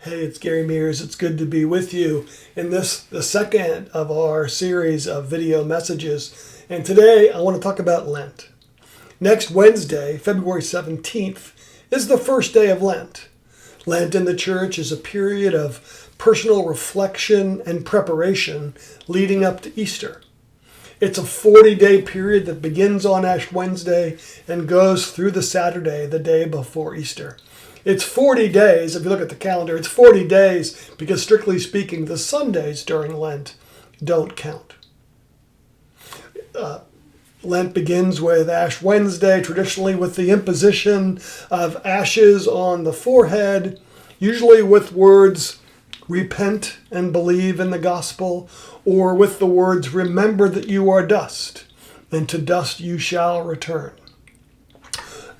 Hey, it's Gary Mears. It's good to be with you in the second of our series of video messages. And today I want to talk about Lent. Next Wednesday, February 17th, is the first day of Lent. Lent in the church is a period of personal reflection and preparation leading up to Easter. It's a 40-day period that begins on Ash Wednesday and goes through the Saturday, the day before Easter. It's 40 days, if you look at the calendar, it's 40 days because strictly speaking, the Sundays during Lent don't count. Lent begins with Ash Wednesday, traditionally with the imposition of ashes on the forehead, usually with words, repent and believe in the gospel, or with the words, remember that you are dust, and to dust you shall return.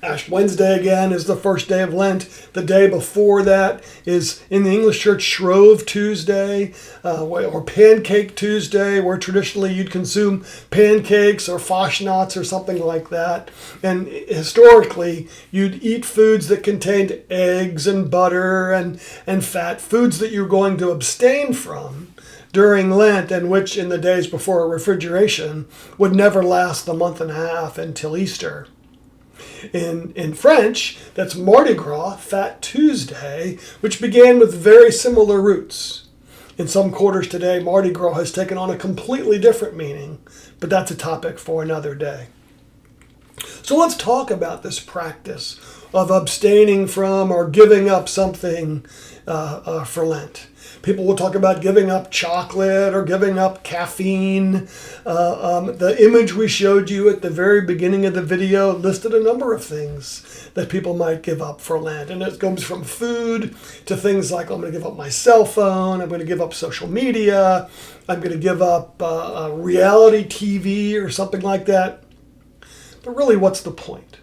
Ash Wednesday again is the first day of Lent. The day before that is in the English church Shrove Tuesday or Pancake Tuesday, where traditionally you'd consume pancakes or fashnuts or something like that. And historically, you'd eat foods that contained eggs and butter and fat, foods that you're going to abstain from during Lent, and which in the days before refrigeration would never last a month and a half until Easter. In French, that's Mardi Gras, Fat Tuesday, which began with very similar roots. In some quarters today, Mardi Gras has taken on a completely different meaning, but that's a topic for another day. So let's talk about this practice of abstaining from or giving up something for Lent. People will talk about giving up chocolate or giving up caffeine. The image we showed you at the very beginning of the video listed a number of things that people might give up for Lent. And it goes from food to things like, I'm going to give up my cell phone, I'm going to give up social media, I'm going to give up reality TV or something like that. But really, what's the point?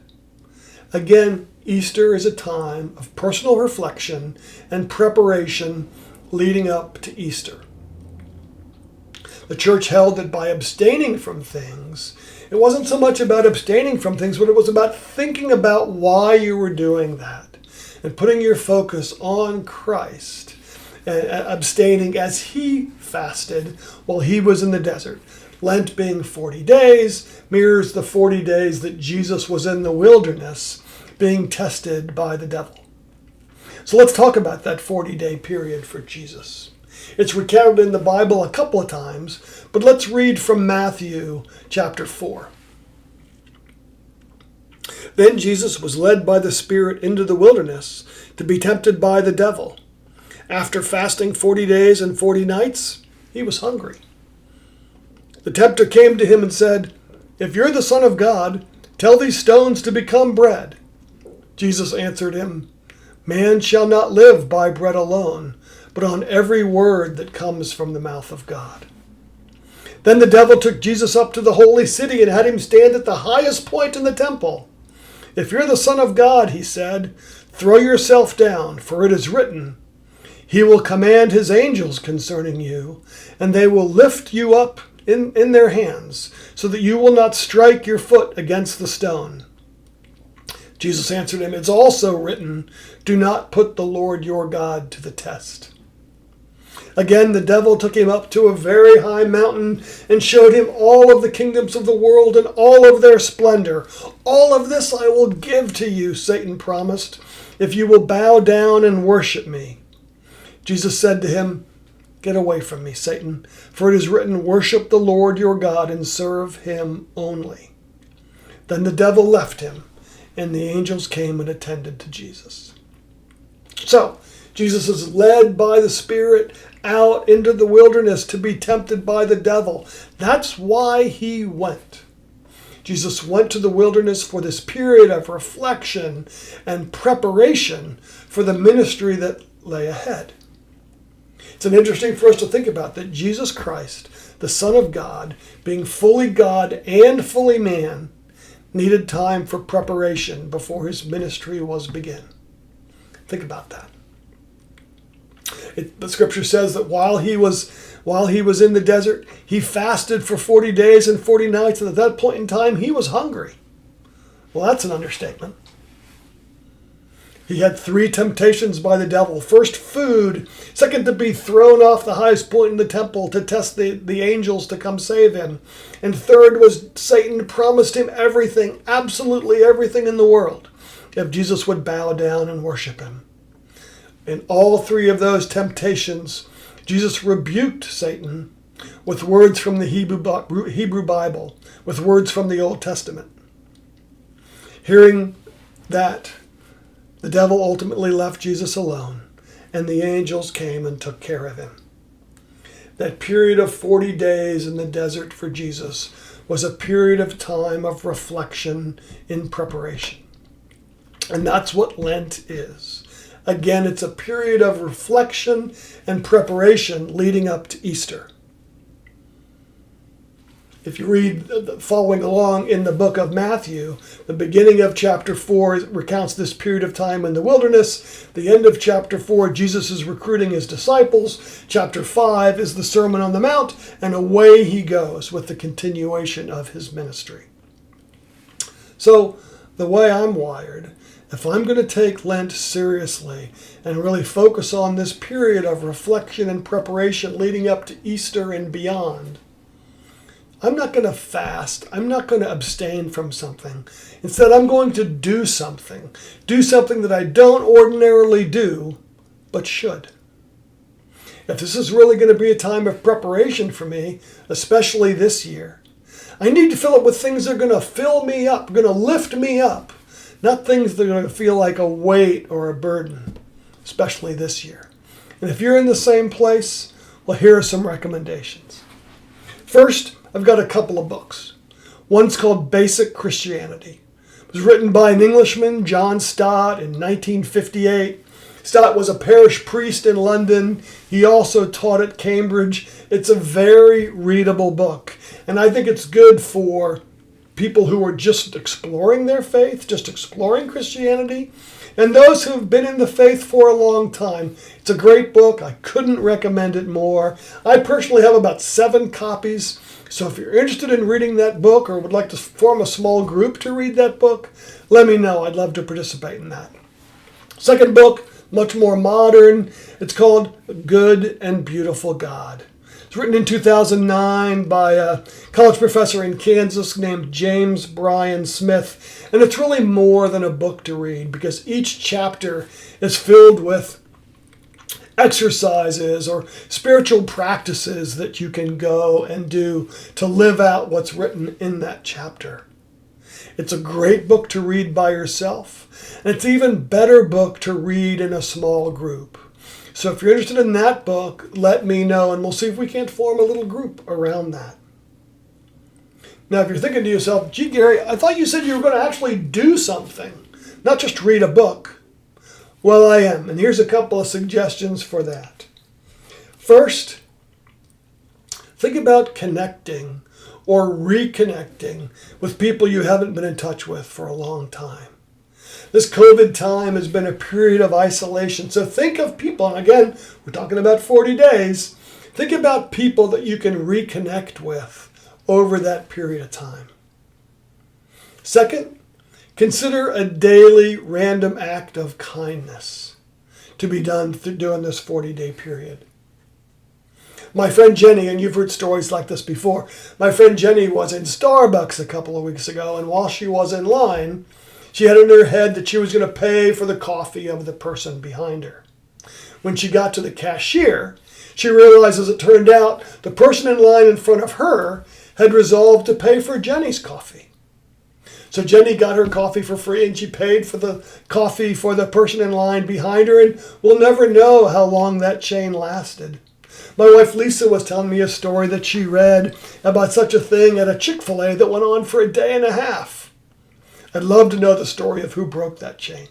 Again, Easter is a time of personal reflection and preparation leading up to Easter. The church held that by abstaining from things, it wasn't so much about abstaining from things, but it was about thinking about why you were doing that and putting your focus on Christ and abstaining as he fasted while he was in the desert. Lent being 40 days mirrors the 40 days that Jesus was in the wilderness being tested by the devil. So let's talk about that 40-day period for Jesus. It's recounted in the Bible a couple of times, but let's read from Matthew chapter 4. Then Jesus was led by the Spirit into the wilderness to be tempted by the devil. After fasting 40 days and 40 nights, he was hungry. The tempter came to him and said, "If you're the Son of God, tell these stones to become bread." Jesus answered him, "Man shall not live by bread alone, but on every word that comes from the mouth of God." Then the devil took Jesus up to the holy city and had him stand at the highest point in the temple. "If you're the Son of God," he said, "throw yourself down, for it is written, he will command his angels concerning you, and they will lift you up in their hands, so that you will not strike your foot against the stone." Jesus answered him, "It's also written, do not put the Lord your God to the test." Again, the devil took him up to a very high mountain and showed him all of the kingdoms of the world and all of their splendor. "All of this I will give to you," Satan promised, "if you will bow down and worship me." Jesus said to him, "Get away from me, Satan, for it is written, worship the Lord your God and serve him only." Then the devil left him, and the angels came and attended to Jesus. So, Jesus is led by the Spirit out into the wilderness to be tempted by the devil. That's why he went. Jesus went to the wilderness for this period of reflection and preparation for the ministry that lay ahead. It's interesting for us to think about that Jesus Christ, the Son of God, being fully God and fully man, needed time for preparation before his ministry was begun. Think about that. The scripture says that while he was in the desert, he fasted for 40 days and 40 nights, and at that point in time, he was hungry. Well, that's an understatement. He had 3 temptations by the devil. First, food. Second, to be thrown off the highest point in the temple to test the angels to come save him. And third was Satan promised him everything, absolutely everything in the world, if Jesus would bow down and worship him. In all 3 of those temptations, Jesus rebuked Satan with words from the Hebrew Bible, with words from the Old Testament. Hearing that, the devil ultimately left Jesus alone, and the angels came and took care of him. That period of 40 days in the desert for Jesus was a period of time of reflection in preparation. And that's what Lent is. Again, it's a period of reflection and preparation leading up to Easter. If you read following along in the book of Matthew, the beginning of chapter 4 recounts this period of time in the wilderness. The end of chapter 4, Jesus is recruiting his disciples. Chapter 5 is the Sermon on the Mount, and away he goes with the continuation of his ministry. So, the way I'm wired, if I'm going to take Lent seriously and really focus on this period of reflection and preparation leading up to Easter and beyond, I'm not going to fast. I'm not going to abstain from something. Instead, I'm going to do something. Do something that I don't ordinarily do, but should. If this is really going to be a time of preparation for me, especially this year, I need to fill it with things that are going to fill me up, going to lift me up, not things that are going to feel like a weight or a burden, especially this year. And if you're in the same place, well, here are some recommendations. First, I've got a couple of books. One's called Basic Christianity. It was written by an Englishman, John Stott, in 1958. Stott was a parish priest in London. He also taught at Cambridge. It's a very readable book. And I think it's good for people who are just exploring their faith, just exploring Christianity, and those who have been in the faith for a long time. It's a great book. I couldn't recommend it more. I personally have about 7 copies. So if you're interested in reading that book or would like to form a small group to read that book, let me know. I'd love to participate in that. Second book, much more modern. It's called Good and Beautiful God. It's written in 2009 by a college professor in Kansas named James Bryan Smith. And it's really more than a book to read because each chapter is filled with exercises or spiritual practices that you can go and do to live out what's written in that chapter. It's a great book to read by yourself, and it's an even better book to read in a small group. So if you're interested in that book, let me know, and we'll see if we can't form a little group around that. Now, if you're thinking to yourself, gee, Gary, I thought you said you were going to actually do something, not just read a book. Well, I am, and here's a couple of suggestions for that. First, think about connecting or reconnecting with people you haven't been in touch with for a long time. This COVID time has been a period of isolation, so think of people, and again, we're talking about 40 days, think about people that you can reconnect with over that period of time. Second, consider a daily random act of kindness to be done during this 40-day period. My friend Jenny, and you've heard stories like this before, my friend Jenny was in Starbucks a couple of weeks ago, and while she was in line, she had in her head that she was going to pay for the coffee of the person behind her. When she got to the cashier, she realized, as it turned out, the person in line in front of her had resolved to pay for Jenny's coffee. So Jenny got her coffee for free, and she paid for the coffee for the person in line behind her, and we'll never know how long that chain lasted. My wife Lisa was telling me a story that she read about such a thing at a Chick-fil-A that went on for a day and a half. I'd love to know the story of who broke that chain.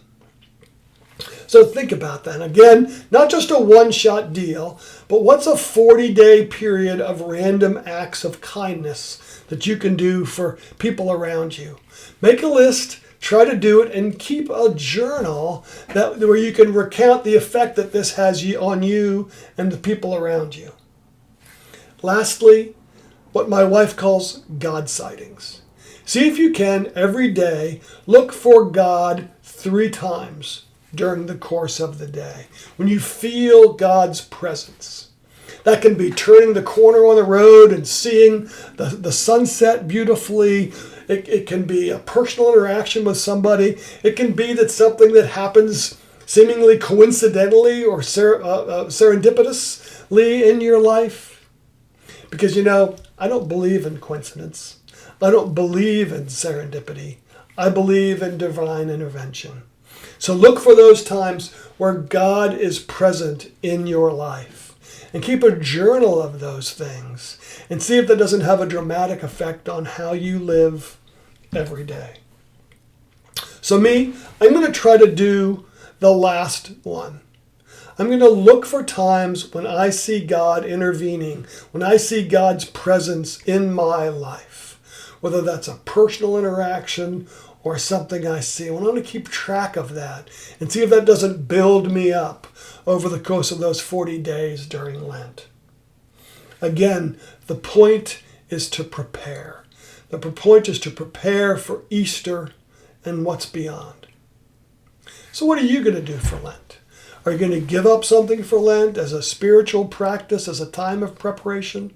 So think about that. Again, not just a one-shot deal, but what's a 40-day period of random acts of kindness that you can do for people around you? Make a list, try to do it, and keep a journal where you can recount the effect that this has on you and the people around you. Lastly, what my wife calls God sightings. See if you can, every day, look for God 3 times during the course of the day. When you feel God's presence. That can be turning the corner on the road and seeing the sunset beautifully. It can be a personal interaction with somebody. It can be that something that happens seemingly coincidentally or serendipitously in your life. Because, I don't believe in coincidence. I don't believe in serendipity. I believe in divine intervention. So look for those times where God is present in your life. And keep a journal of those things. And see if that doesn't have a dramatic effect on how you live every day. So I'm going to try to do the last one. I'm going to look for times when I see God intervening, when I see God's presence in my life, whether that's a personal interaction or something I see. I want to keep track of that and see if that doesn't build me up over the course of those 40 days during Lent. Again, the point is to prepare. The point is to prepare for Easter and what's beyond. So what are you going to do for Lent? Are you going to give up something for Lent as a spiritual practice, as a time of preparation?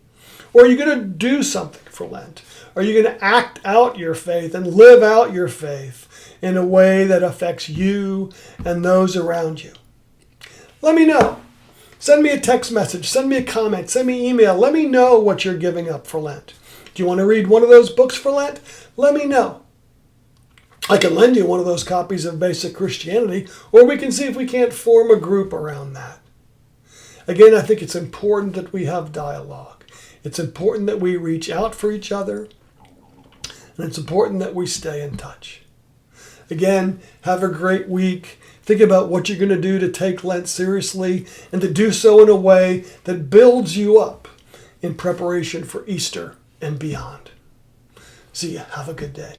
Or are you going to do something for Lent? Are you going to act out your faith and live out your faith in a way that affects you and those around you? Let me know. Send me a text message. Send me a comment. Send me an email. Let me know what you're giving up for Lent. Do you want to read one of those books for Lent? Let me know. I can lend you one of those copies of Basic Christianity, or we can see if we can't form a group around that. Again, I think it's important that we have dialogue. It's important that we reach out for each other, and it's important that we stay in touch. Again, have a great week. Think about what you're going to do to take Lent seriously and to do so in a way that builds you up in preparation for Easter and beyond. See ya. Have a good day.